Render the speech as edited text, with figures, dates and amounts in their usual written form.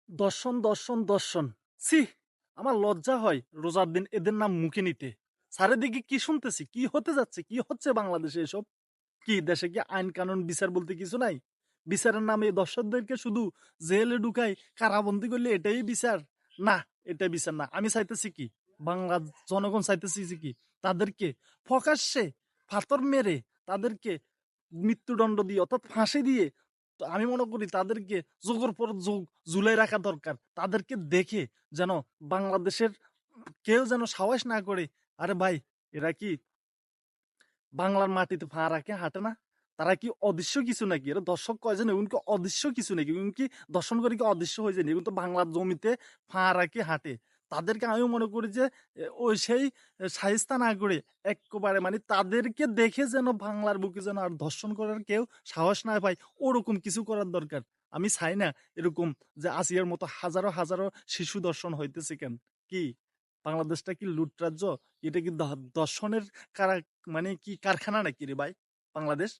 দর্শন দর্শন দর্শন সি আমার লজ্জা হয় রোজার দিন এদের নাম মুখে নিতে। চারিদিকে কি শুনতেছি, কি হতে যাচ্ছে, কি হচ্ছে বাংলাদেশে এসব? কি দেশে কি আইন কানুন বিচার বলতে কিছু নাই? বিচারের নামে দর্শকদেরকে শুধু জেলে ঢুকাই, কারাবন্দি করলে এটাই বিচার? না, এটা বিচার না। আমি চাইতেছি কি, বাংলা জনগণ চাইতেছি যে কি, তাদেরকে প্রকাশ্যে ফাতর মেরে তাদেরকে মৃত্যুদণ্ড দিয়ে অর্থাৎ ফাঁসি দিয়ে, তো আমি মনে করি তাদেরকে যুগের পর যুগ ঝুলাই রাখা দরকার। তাদেরকে দেখে যেন বাংলাদেশের কেউ যেন সাহস না করে, আরে ভাই, এরা কি বাংলার মাটিতে পা রাখে হাঁটে না? তারা কি অদৃশ্য কিছু নাকি? এরা দর্শক কয়জন, এগুন কি অদৃশ্য কিছু নাকি? এগুন কি দর্শন করে কি অদৃশ্য হয়ে যায়? এগুন তো বাংলার জমিতে পা রাখে হাঁটে। তাদেরকে আমি মনে করি যে ওই সেই শায়েস্তা না করে একেবারে মানে তাদেরকে দেখে যেন বাংলার বুকে যেন আর দর্শন করার কেউ সাহস না পায়, ওরকম কিছু করার দরকার। আমি চাই না এরকম যে আসিয়ার মতো হাজারো হাজারো শিশু দর্শন হইতেছে। কেন কি বাংলাদেশটা কি লুটরাজ্য? এটা কি দর্শনের কারা মানে কি কারখানা নাকি রে ভাই বাংলাদেশ?